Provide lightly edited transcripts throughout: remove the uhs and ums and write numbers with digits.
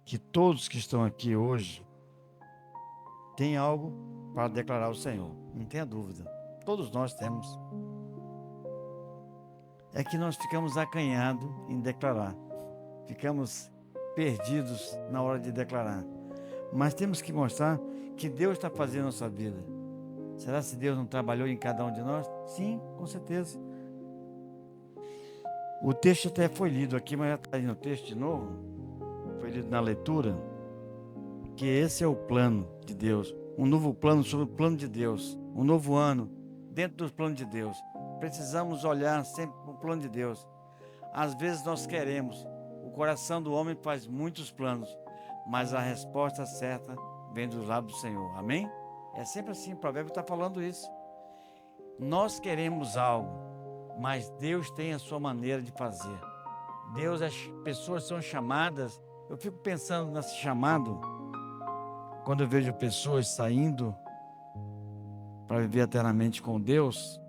que todos que estão aqui hoje têm algo para declarar ao Senhor. Não tenha dúvida. Todos nós temos. É que nós ficamos acanhados em declarar. Ficamos perdidos na hora de declarar. Mas temos que mostrar que Deus está fazendo a nossa vida. Será se Deus não trabalhou em cada um de nós? Sim, com certeza. O texto até foi lido aqui, mas já está no texto de novo. Foi lido na leitura. Que esse é o plano de Deus. Um novo plano sobre o plano de Deus. Um novo ano dentro dos planos de Deus. Precisamos olhar sempre para o plano de Deus. Às vezes nós queremos. O coração do homem faz muitos planos, mas a resposta certa vem dos lábios do Senhor. Amém? É sempre assim, o provérbio está falando isso. Nós queremos algo, mas Deus tem a sua maneira de fazer. Deus, as pessoas são chamadas. Eu fico pensando nesse chamado, quando eu vejo pessoas saindo para viver eternamente com Deus,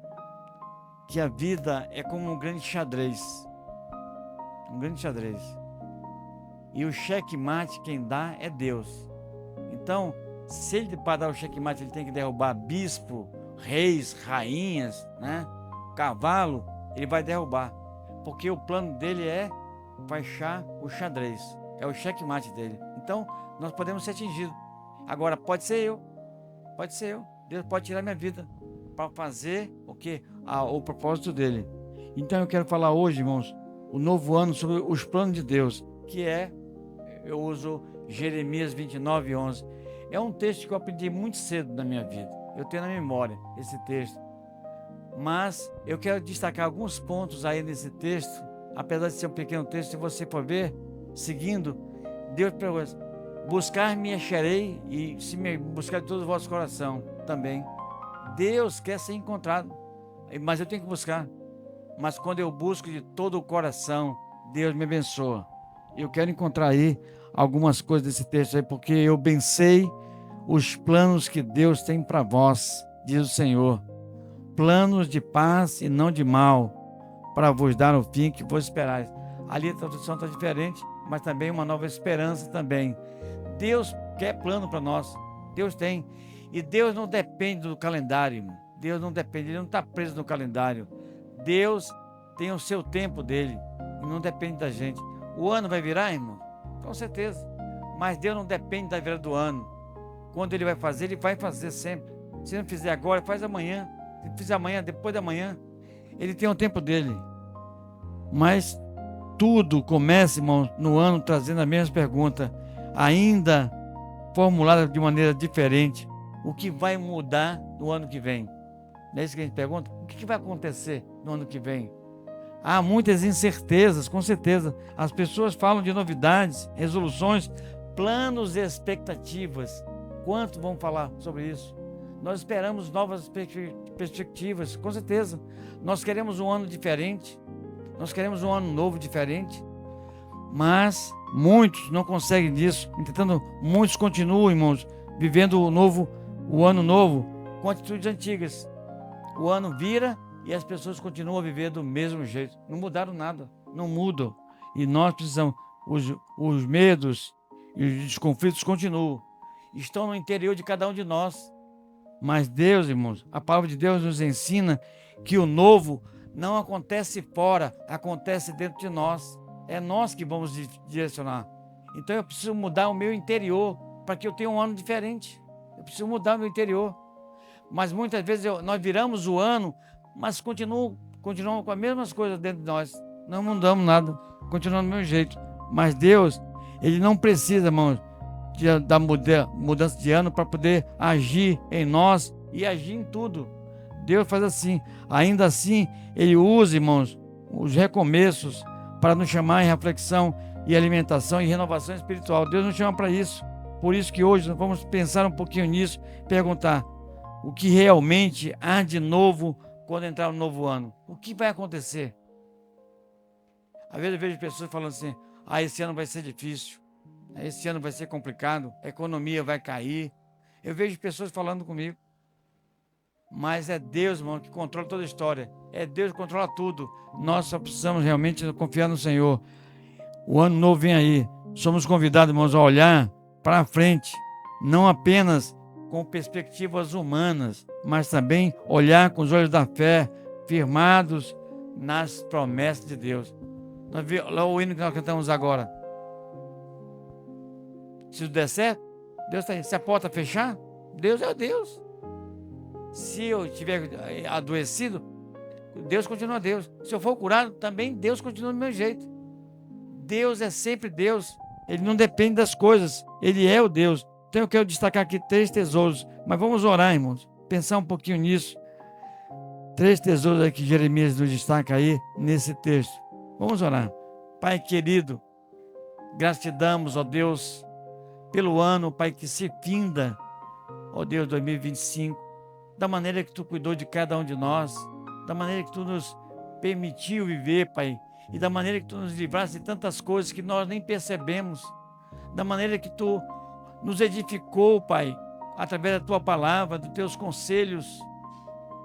que a vida é como um grande xadrez. Um grande xadrez. E o checkmate quem dá é Deus. Então, se ele para dar o checkmate, ele tem que derrubar bispo, reis, rainhas, né? Cavalo, ele vai derrubar. Porque o plano dele é baixar o xadrez. É o checkmate dele. Então, nós podemos ser atingidos. Agora, pode ser eu. Pode ser eu. Deus pode tirar minha vida para fazer o que? O propósito dele. Então, eu quero falar hoje, irmãos, o novo ano sobre os planos de Deus, que é, eu uso Jeremias 29:11. É um texto que eu aprendi muito cedo na minha vida. Eu tenho na memória esse texto. Mas eu quero destacar alguns pontos aí nesse texto, apesar de ser um pequeno texto, se você for ver, seguindo, Deus pergunta: buscar-me acharei, e se me buscar de todo o vosso coração também. Deus quer ser encontrado, mas eu tenho que buscar. Mas quando eu busco de todo o coração, Deus me abençoa. Eu quero encontrar aí algumas coisas desse texto aí, porque eu bem sei os planos que Deus tem para vós, diz o Senhor. Planos de paz e não de mal, para vos dar o fim que vos esperais. Ali a tradução está diferente, mas também uma nova esperança também. Deus quer plano para nós. Deus tem. E Deus não depende do calendário, irmão. Deus não depende, Ele não está preso no calendário. Deus tem o seu tempo dele e não depende da gente. O ano vai virar, irmão? Com certeza. Mas Deus não depende da virada do ano. Quando Ele vai fazer sempre. Se não fizer agora, faz amanhã. Se fizer amanhã, depois da manhã. Ele tem o tempo dele. Mas tudo começa, irmão, no ano trazendo a mesma pergunta, ainda formulada de maneira diferente. O que vai mudar no ano que vem? Não é isso que a gente pergunta? O que vai acontecer no ano que vem? Há muitas incertezas, com certeza. As pessoas falam de novidades, resoluções, planos e expectativas. Quanto vão falar sobre isso? Nós esperamos novas perspectivas, com certeza. Nós queremos um ano diferente. Nós queremos um ano novo diferente. Mas muitos não conseguem disso. Entretanto, muitos continuam, irmãos, vivendo o ano novo com atitudes antigas. O ano vira e as pessoas continuam a viver do mesmo jeito. Não mudaram nada, não mudam. E nós precisamos, os medos e os conflitos continuam. Estão no interior de cada um de nós. Mas Deus, irmãos, a palavra de Deus nos ensina que o novo não acontece fora, acontece dentro de nós. É nós que vamos direcionar. Então eu preciso mudar o meu interior para que eu tenha um ano diferente. Eu preciso mudar o meu interior. Mas muitas vezes nós viramos o ano, mas continuamos com as mesmas coisas dentro de nós. Não mudamos nada, continuamos do mesmo jeito. Mas Deus, Ele não precisa, irmãos, da mudança de ano para poder agir em nós e agir em tudo. Deus faz assim. Ainda assim, Ele usa, irmãos, os recomeços para nos chamar em reflexão e alimentação e renovação espiritual. Deus nos chama para isso. Por isso que hoje nós vamos pensar um pouquinho nisso, perguntar o que realmente há de novo quando entrar no novo ano. O que vai acontecer? Às vezes eu vejo pessoas falando assim: esse ano vai ser difícil, esse ano vai ser complicado, a economia vai cair. Eu vejo pessoas falando comigo. Mas é Deus, irmão, que controla toda a história. É Deus que controla tudo. Nós só precisamos realmente confiar no Senhor. O ano novo vem aí. somos convidados, irmãos, a olhar para frente, não apenas com perspectivas humanas, mas também olhar com os olhos da fé, firmados nas promessas de Deus. Lá o hino que nós cantamos agora. Se tudo der certo, Deus está aí. Se a porta fechar, Deus é Deus. Se eu estiver adoecido, Deus continua Deus. Se eu for curado, também Deus continua do meu jeito. Deus é sempre Deus. Ele não depende das coisas. Ele é o Deus. Então eu quero destacar aqui 3 tesouros. Mas vamos orar, irmãos. Pensar um pouquinho nisso. 3 tesouros aí que Jeremias nos destaca aí nesse texto. Vamos orar. Pai querido, graças te damos, ó Deus, pelo ano, Pai, que se finda, ó Deus, 2025, da maneira que Tu cuidou de cada um de nós, da maneira que Tu nos permitiu viver, Pai, e da maneira que Tu nos livraste de tantas coisas que nós nem percebemos, da maneira que Tu nos edificou, Pai, através da Tua palavra, dos Teus conselhos,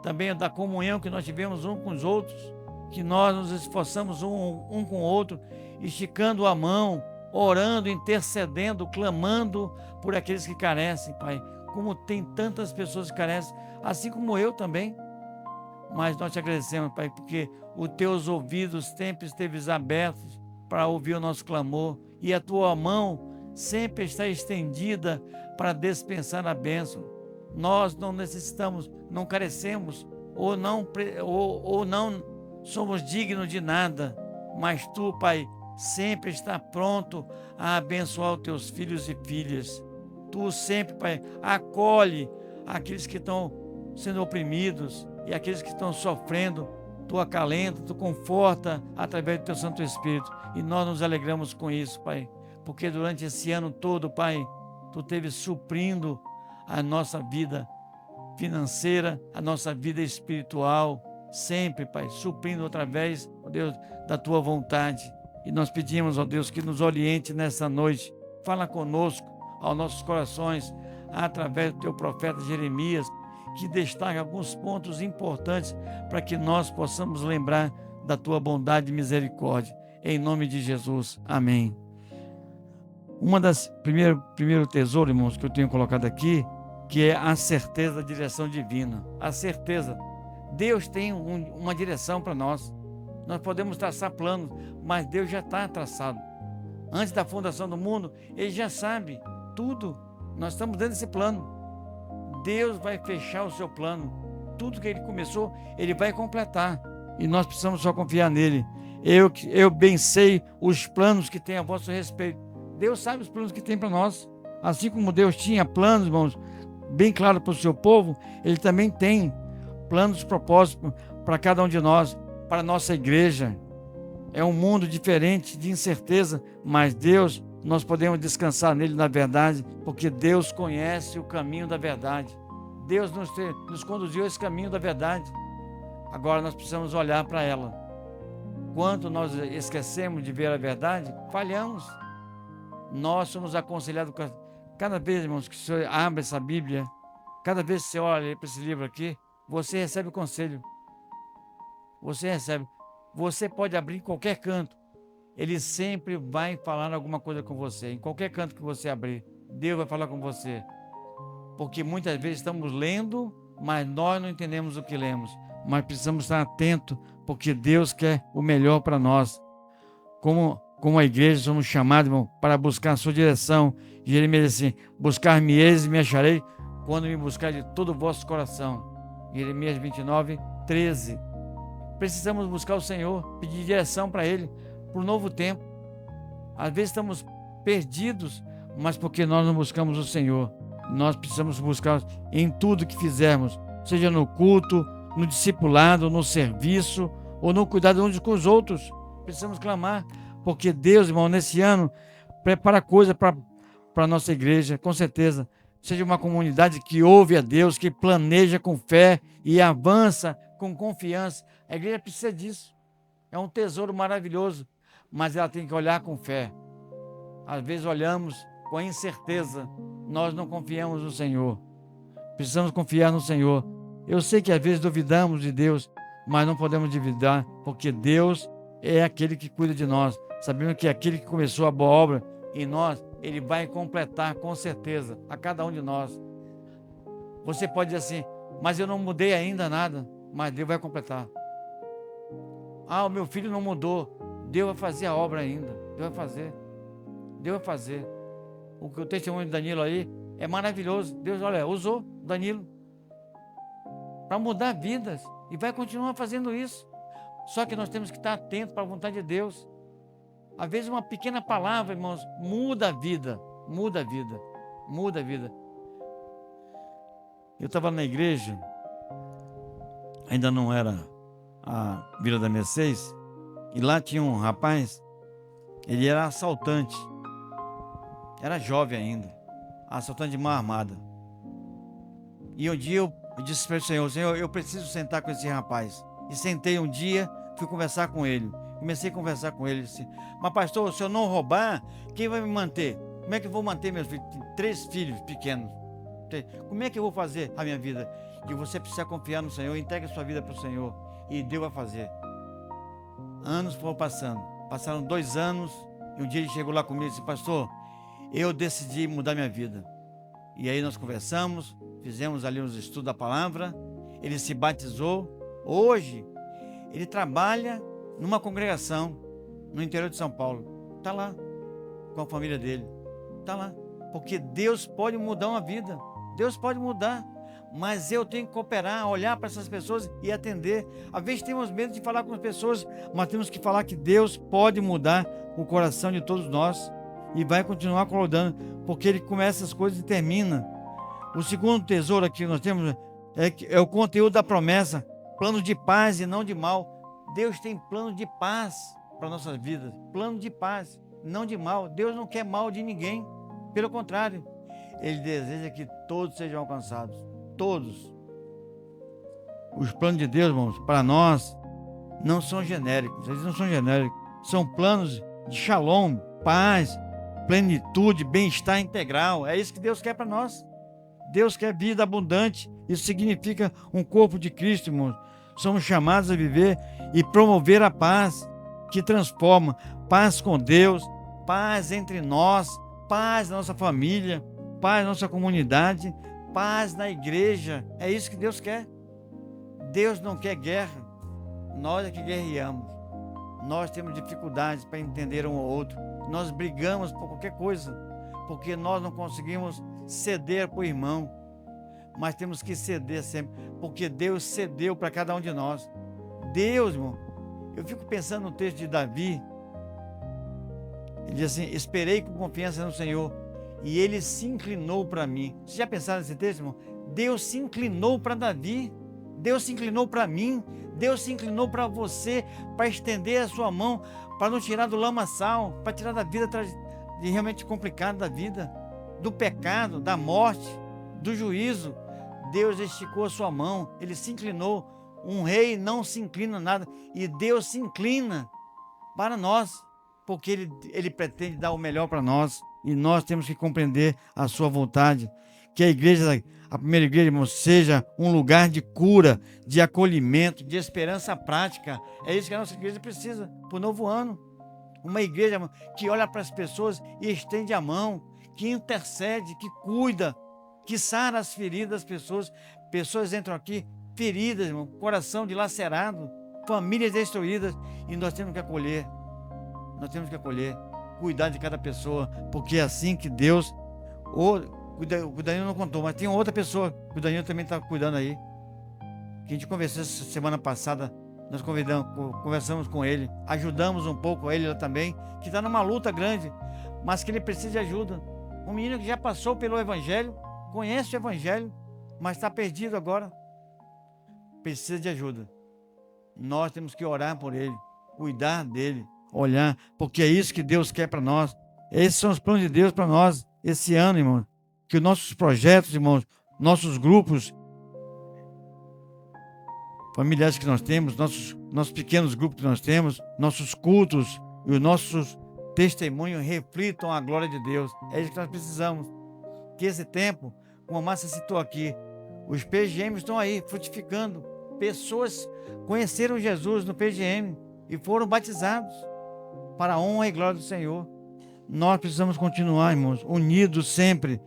também da comunhão que nós tivemos uns com os outros, que nós nos esforçamos um com o outro, esticando a mão, orando, intercedendo, clamando por aqueles que carecem, Pai. Como tem tantas pessoas que carecem, assim como eu também. Mas nós te agradecemos, Pai, porque os teus ouvidos sempre esteve abertos para ouvir o nosso clamor e a tua mão sempre está estendida para dispensar a bênção. Nós não necessitamos, não carecemos ou não somos dignos de nada, mas tu, Pai, sempre está pronto a abençoar os teus filhos e filhas. Tu sempre, Pai, acolhe aqueles que estão sendo oprimidos e aqueles que estão sofrendo. Tu acalenta, tu conforta através do teu Santo Espírito. E nós nos alegramos com isso, Pai, porque durante esse ano todo, Pai, tu esteve suprindo a nossa vida financeira, a nossa vida espiritual, sempre, Pai, suprindo através, ó Deus, da tua vontade. E nós pedimos, ó Deus, que nos oriente nessa noite. Fala conosco, aos nossos corações, através do teu profeta Jeremias, que destaca alguns pontos importantes para que nós possamos lembrar da tua bondade e misericórdia. Em nome de Jesus. Amém. Uma das primeiro tesouro, irmãos, que eu tenho colocado aqui, que é a certeza da direção divina. A certeza. Deus tem uma direção para nós. Nós podemos traçar planos, mas Deus já está traçado. Antes da fundação do mundo, Ele já sabe tudo. Nós estamos dentro desse plano. Deus vai fechar o seu plano. Tudo que Ele começou, Ele vai completar. E nós precisamos só confiar nele. Eu bem sei os planos que tem a vosso respeito. Deus sabe os planos que tem para nós. Assim como Deus tinha planos, irmãos, bem claro para o seu povo, Ele também tem planos, propósitos para cada um de nós, para a nossa igreja. É um mundo diferente, de incerteza, mas Deus, nós podemos descansar nele na verdade, porque Deus conhece o caminho da verdade. Deus nos conduziu a esse caminho da verdade. Agora nós precisamos olhar para ela. Quando nós esquecemos de ver a verdade, falhamos. Nós somos aconselhados, cada vez, irmãos, que o senhor abre essa Bíblia, cada vez que você olha para esse livro aqui, você recebe o conselho. Você recebe. Você pode abrir em qualquer canto. Ele sempre vai falar alguma coisa com você. Em qualquer canto que você abrir, Deus vai falar com você. Porque muitas vezes estamos lendo, mas nós não entendemos o que lemos. Mas precisamos estar atentos, porque Deus quer o melhor para nós. Como a igreja, somos chamados, irmão, para buscar a sua direção. Jeremias diz assim: buscar-me-eis e me acharei, quando me buscar de todo o vosso coração. Jeremias 29, 13. Precisamos buscar o Senhor, pedir direção para Ele, para um novo tempo. Às vezes estamos perdidos, mas porque nós não buscamos o Senhor. Nós precisamos buscar em tudo que fizermos, seja no culto, no discipulado, no serviço, ou no cuidado uns com os outros. Precisamos clamar, porque Deus, irmão, nesse ano, prepara coisa para a nossa igreja, com certeza. Seja uma comunidade que ouve a Deus, que planeja com fé e avança com confiança. A igreja precisa disso. É um tesouro maravilhoso, mas ela tem que olhar com fé. Às vezes olhamos com incerteza, nós não confiamos no Senhor. Precisamos confiar no Senhor. Eu sei que às vezes duvidamos de Deus, mas não podemos duvidar, porque Deus é aquele que cuida de nós. Sabemos que aquele que começou a boa obra em nós, Ele vai completar com certeza a cada um de nós. Você pode dizer assim, mas eu não mudei ainda nada, mas Deus vai completar. Ah, o meu filho não mudou, Deus vai fazer a obra ainda, Deus vai fazer, Deus vai fazer. O testemunho de Danilo aí é maravilhoso. Deus, olha, usou Danilo para mudar vidas e vai continuar fazendo isso. Só que nós temos que estar atentos para a vontade de Deus. Às vezes uma pequena palavra, irmãos, muda a vida, muda a vida, muda a vida. Eu estava na igreja, ainda não era a Vila da Mercedes, e lá tinha um rapaz, ele era assaltante, era jovem ainda, assaltante de mão armada. E um dia eu disse para o Senhor, Senhor, eu preciso sentar com esse rapaz. E sentei um dia, fui conversar com ele. Comecei a conversar com ele, disse, mas pastor, se eu não roubar, quem vai me manter? Como é que eu vou manter meus filhos? Tenho 3 filhos pequenos. Como é que eu vou fazer a minha vida? E você precisa confiar no Senhor, entregue a sua vida para o Senhor. E Deus vai fazer. Anos foram passando. Passaram 2 anos, e um dia ele chegou lá comigo e disse, pastor, eu decidi mudar minha vida. E aí nós conversamos, fizemos ali uns estudos da palavra, ele se batizou. Hoje, ele trabalha numa congregação no interior de São Paulo. Está lá, com a família dele. Está lá. Porque Deus pode mudar uma vida. Deus pode mudar. Mas eu tenho que cooperar, olhar para essas pessoas e atender. Às vezes temos medo de falar com as pessoas, mas temos que falar que Deus pode mudar o coração de todos nós. E vai continuar colocando, porque Ele começa as coisas e termina. O segundo tesouro aqui que nós temos é o conteúdo da promessa. Plano de paz e não de mal. Deus tem plano de paz para nossas vidas. Plano de paz, não de mal. Deus não quer mal de ninguém. Pelo contrário, Ele deseja que todos sejam alcançados. Todos. Os planos de Deus, irmãos, para nós, não são genéricos. Eles não são genéricos. São planos de shalom, paz, plenitude, bem-estar integral. É isso que Deus quer para nós. Deus quer vida abundante. Isso significa um corpo de Cristo, irmãos. Somos chamados a viver e promover a paz que transforma. Paz com Deus, paz entre nós, paz na nossa família, paz na nossa comunidade, paz na igreja. É isso que Deus quer. Deus não quer guerra. Nós é que guerreamos. Nós temos dificuldades para entender um ao outro. Nós brigamos por qualquer coisa, porque nós não conseguimos ceder para o irmão. Mas temos que ceder sempre, porque Deus cedeu para cada um de nós. Deus, irmão, eu fico pensando no texto de Davi. Ele diz assim, esperei com confiança no Senhor, e Ele se inclinou para mim. Vocês já pensaram nesse texto, irmão? Deus se inclinou para Davi, Deus se inclinou para mim, Deus se inclinou para você, para estender a sua mão, para nos tirar do lamaçal, para tirar da vida de realmente complicada da vida, do pecado, da morte, do juízo. Deus esticou a sua mão, Ele se inclinou. Um rei não se inclina a nada, e Deus se inclina para nós, porque Ele pretende dar o melhor para nós, e nós temos que compreender a sua vontade. Que a igreja, a primeira igreja, irmão, seja um lugar de cura, de acolhimento, de esperança prática. É isso que a nossa igreja precisa para o novo ano. Uma igreja, irmão, que olha para as pessoas e estende a mão, que intercede, que cuida, que sara as feridas das pessoas. Pessoas entram aqui feridas, irmão, coração dilacerado, famílias destruídas, e nós temos que acolher. Nós temos que acolher, cuidar de cada pessoa, porque é assim que Deus... O Danilo não contou, mas tem outra pessoa que o Danilo também está cuidando aí, que a gente conversou essa semana passada. Nós conversamos com ele, ajudamos um pouco ele lá também, que está numa luta grande, mas que ele precisa de ajuda. Um menino que já passou pelo Evangelho, conhece o Evangelho, mas está perdido agora, precisa de ajuda. Nós temos que orar por ele, cuidar dele, olhar, porque é isso que Deus quer para nós. Esses são os planos de Deus para nós esse ano, irmão. Que os nossos projetos, irmãos, nossos grupos familiares que nós temos, nossos pequenos grupos que nós temos, nossos cultos e os nossos testemunhos reflitam a glória de Deus. É isso que nós precisamos. Que esse tempo, como a Márcia citou aqui, os PGM estão aí frutificando. Pessoas conheceram Jesus no PGM e foram batizados para a honra e glória do Senhor. Nós precisamos continuar, irmãos, unidos sempre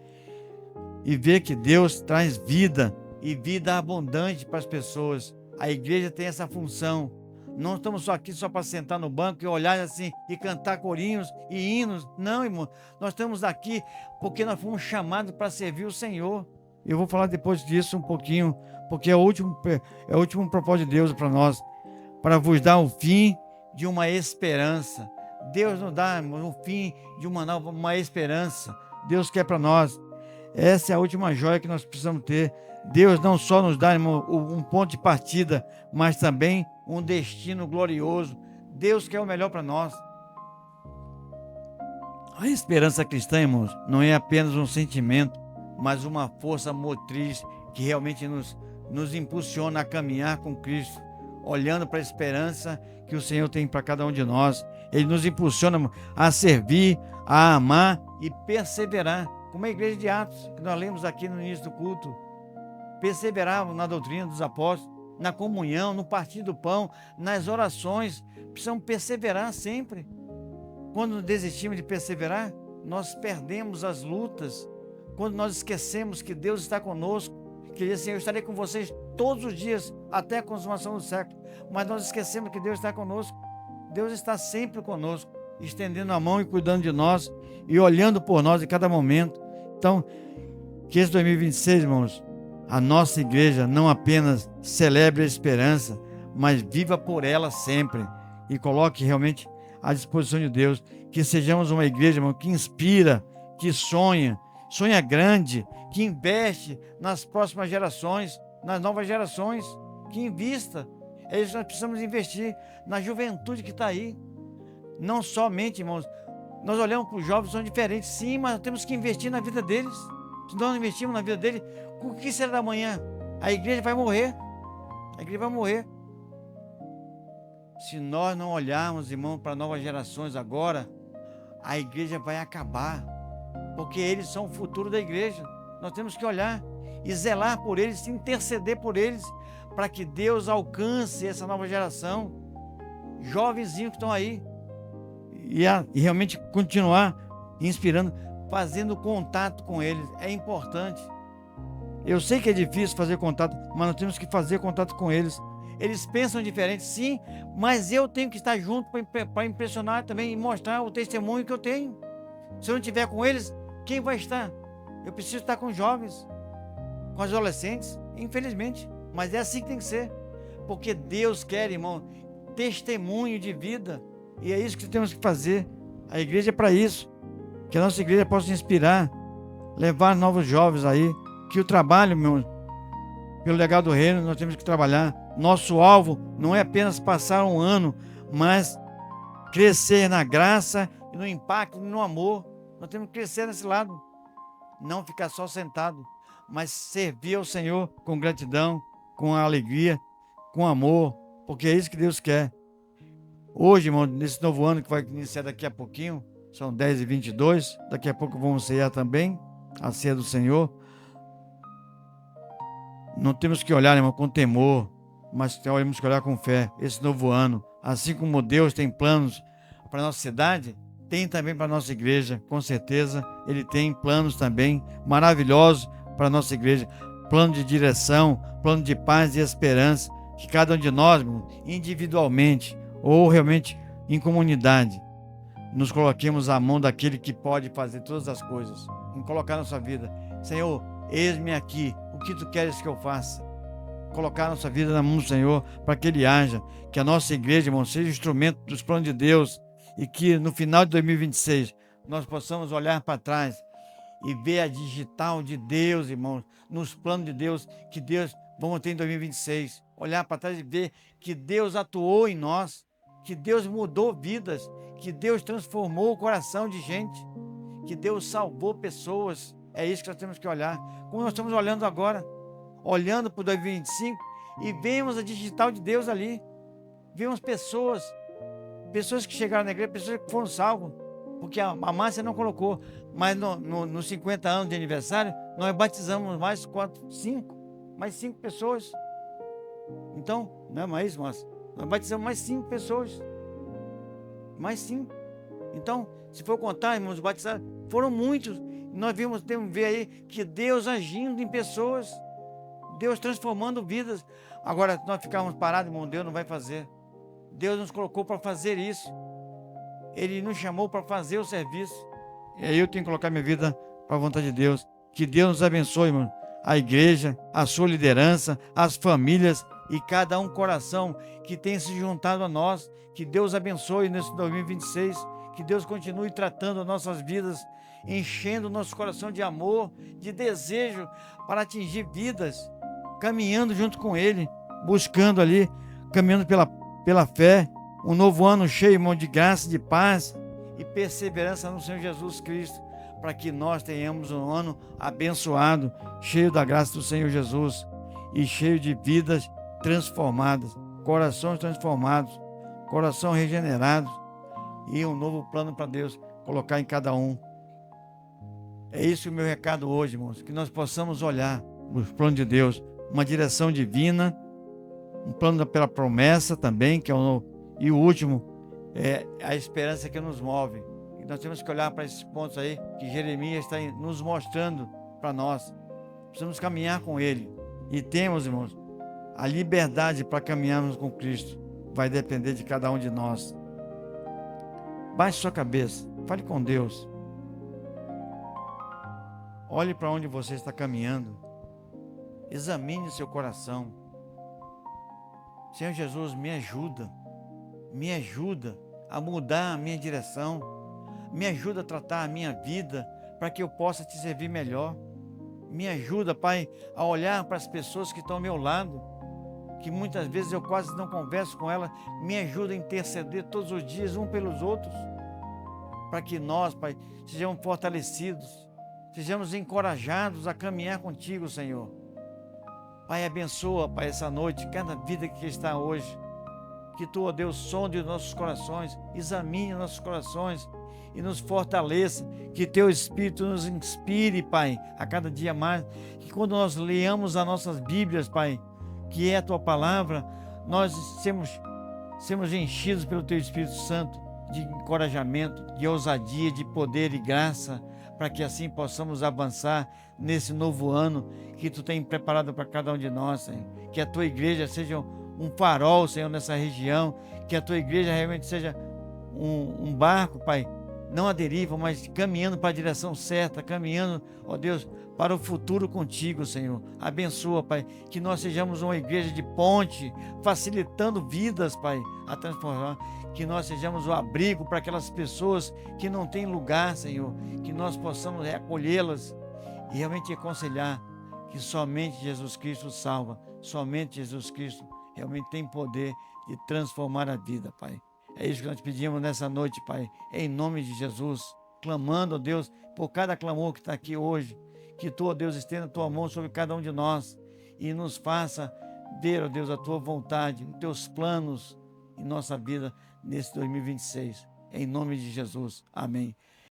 e ver que Deus traz vida e vida abundante para as pessoas. A igreja tem essa função. Não estamos só aqui só para sentar no banco e olhar assim e cantar corinhos e hinos. Não, irmão. Nós estamos aqui porque nós fomos chamados para servir o Senhor. Eu vou falar depois disso um pouquinho, porque é o último propósito de Deus para nós, para vos dar o fim de uma esperança. Deus nos dá, irmão, o fim de uma esperança. Deus quer para nós. Essa é a última joia que nós precisamos ter. Deus não só nos dá, irmão, um ponto de partida, mas também um destino glorioso. Deus quer o melhor para nós. A esperança cristã, irmãos, não é apenas um sentimento, mas uma força motriz que realmente nos impulsiona a caminhar com Cristo, olhando para a esperança que o Senhor tem para cada um de nós. Ele nos impulsiona a servir, a amar e perseverar. Como a igreja de Atos, que nós lemos aqui no início do culto, perseveravam na doutrina dos apóstolos, na comunhão, no partir do pão, nas orações. Precisamos perseverar sempre. Quando desistimos de perseverar, nós perdemos as lutas. Quando nós esquecemos que Deus está conosco, que Ele diz assim: eu estarei com vocês todos os dias, até a consumação do século. Mas nós esquecemos que Deus está conosco. Deus está sempre conosco, estendendo a mão e cuidando de nós e olhando por nós em cada momento. Então, que esse 2026, irmãos, a nossa igreja não apenas celebre a esperança, mas viva por ela sempre e coloque realmente à disposição de Deus. Que sejamos uma igreja, irmão, que inspira, que sonha grande, que investe nas próximas gerações, nas novas gerações, que invista. É isso que nós precisamos investir na juventude que está aí. Não somente, irmãos, nós olhamos para os jovens, são diferentes, sim, mas temos que investir na vida deles. Se nós não investirmos na vida deles, o que será da manhã? A igreja vai morrer. A igreja vai morrer. Se nós não olharmos, irmão, para novas gerações agora, a igreja vai acabar. Porque eles são o futuro da igreja. Nós temos que olhar e zelar por eles, interceder por eles, para que Deus alcance essa nova geração, jovenzinhos que estão aí, e realmente continuar inspirando, fazendo contato com eles. É importante. Eu sei que é difícil fazer contato, mas nós temos que fazer contato com eles. Eles pensam diferente, sim, mas eu tenho que estar junto para impressionar também e mostrar o testemunho que eu tenho. Se eu não estiver com eles, quem vai estar? Eu preciso estar com os jovens, com os adolescentes, infelizmente. Mas é assim que tem que ser. Porque Deus quer, irmão, testemunho de vida. E é isso que temos que fazer. A igreja é para isso. Que a nossa igreja possa inspirar, levar novos jovens aí. Que o trabalho, meu, pelo legado do reino, nós temos que trabalhar. Nosso alvo não é apenas passar um ano, mas crescer na graça, no impacto, no amor. Nós temos que crescer nesse lado. Não ficar só sentado, mas servir ao Senhor com gratidão, com alegria, com amor, porque é isso que Deus quer. Hoje, irmão, nesse novo ano que vai iniciar daqui a pouquinho, são 10h22, daqui a pouco vamos cear também, a ceia do Senhor. Não temos que olhar, irmão, com temor, mas temos que olhar com fé. Esse novo ano, assim como Deus tem planos para a nossa cidade, tem também para a nossa igreja, com certeza. Ele tem planos também maravilhosos para a nossa igreja. Plano de direção, plano de paz e esperança, que cada um de nós, individualmente ou realmente em comunidade, nos coloquemos à mão daquele que pode fazer todas as coisas, em colocar nossa vida. Senhor, eis-me aqui, o que tu queres que eu faça? Colocar nossa vida na mão do Senhor, para que Ele haja, que a nossa igreja, irmão, seja instrumento dos planos de Deus, e que no final de 2026 nós possamos olhar para trás e ver a digital de Deus, irmãos, nos planos de Deus, que Deus vamos ter em 2026. Olhar para trás e ver que Deus atuou em nós, que Deus mudou vidas, que Deus transformou o coração de gente, que Deus salvou pessoas. É isso que nós temos que olhar. Como nós estamos olhando agora, olhando para o 2025 e vemos a digital de Deus ali. Vemos pessoas que chegaram na igreja, pessoas que foram salvas, porque a Márcia não colocou, mas nos 50 anos de aniversário, nós batizamos mais 5 pessoas. Então, não é mais, mas nós batizamos mais 5 pessoas. Mais 5. Então, Se for contar, irmãos, batizados foram muitos. Nós temos que ver aí que Deus agindo em pessoas, Deus transformando vidas. Agora, se nós ficarmos parados, irmão, Deus não vai fazer. Deus nos colocou para fazer isso. Ele nos chamou para fazer o serviço. E aí eu tenho que colocar minha vida para a vontade de Deus. Que Deus nos abençoe, irmão. A igreja, a sua liderança, as famílias e cada um coração que tem se juntado a nós. Que Deus abençoe nesse 2026. Que Deus continue tratando as nossas vidas, enchendo o nosso coração de amor, de desejo para atingir vidas, caminhando junto com Ele, buscando ali, caminhando pela fé. Um novo ano cheio, irmão, de graça, de paz e perseverança no Senhor Jesus Cristo, para que nós tenhamos um ano abençoado, cheio da graça do Senhor Jesus e cheio de vidas transformadas, corações transformados, coração regenerado e um novo plano para Deus colocar em cada um. É isso o meu recado hoje, irmãos, que nós possamos olhar os planos de Deus, uma direção divina, um plano pela promessa também, que é e o último é a esperança que nos move. E nós temos que olhar para esses pontos aí que Jeremias está nos mostrando para nós. Precisamos caminhar com Ele. E temos, irmãos, a liberdade para caminharmos com Cristo. Vai depender de cada um de nós. Baixe sua cabeça, fale com Deus. Olhe para onde você está caminhando. Examine seu coração. Senhor Jesus, me ajuda a mudar a minha direção, me ajuda a tratar a minha vida para que eu possa te servir melhor. Me ajuda, Pai, a olhar para as pessoas que estão ao meu lado, que muitas vezes eu quase não converso com elas. Me ajuda a interceder todos os dias um pelos outros, para que nós, Pai, sejamos fortalecidos, sejamos encorajados a caminhar contigo, Senhor. Pai, abençoa, Pai, essa noite, cada vida que está hoje. Que Tu, ó Deus, sonde os nossos corações, examine os nossos corações e nos fortaleça. Que Teu Espírito nos inspire, Pai, a cada dia mais. Que quando nós leamos as nossas Bíblias, Pai, que é a Tua palavra, nós sermos enchidos pelo Teu Espírito Santo de encorajamento, de ousadia, de poder e graça, para que assim possamos avançar nesse novo ano que Tu tem preparado para cada um de nós, Senhor. Que a Tua igreja seja um farol, Senhor, nessa região, que a Tua igreja realmente seja um barco, Pai, não à deriva, mas caminhando para a direção certa, caminhando, ó Deus, para o futuro contigo, Senhor. Abençoa, Pai, que nós sejamos uma igreja de ponte, facilitando vidas, Pai, a transformar, que nós sejamos o abrigo para aquelas pessoas que não têm lugar, Senhor, que nós possamos acolhê-las e realmente aconselhar que somente Jesus Cristo salva, somente Jesus Cristo realmente tem poder de transformar a vida, Pai. É isso que nós pedimos nessa noite, Pai, em nome de Jesus, clamando, ó Deus, por cada clamor que está aqui hoje, que Tu, ó Deus, estenda a Tua mão sobre cada um de nós e nos faça ver, ó Deus, a Tua vontade, os Teus planos em nossa vida nesse 2026. Em nome de Jesus. Amém.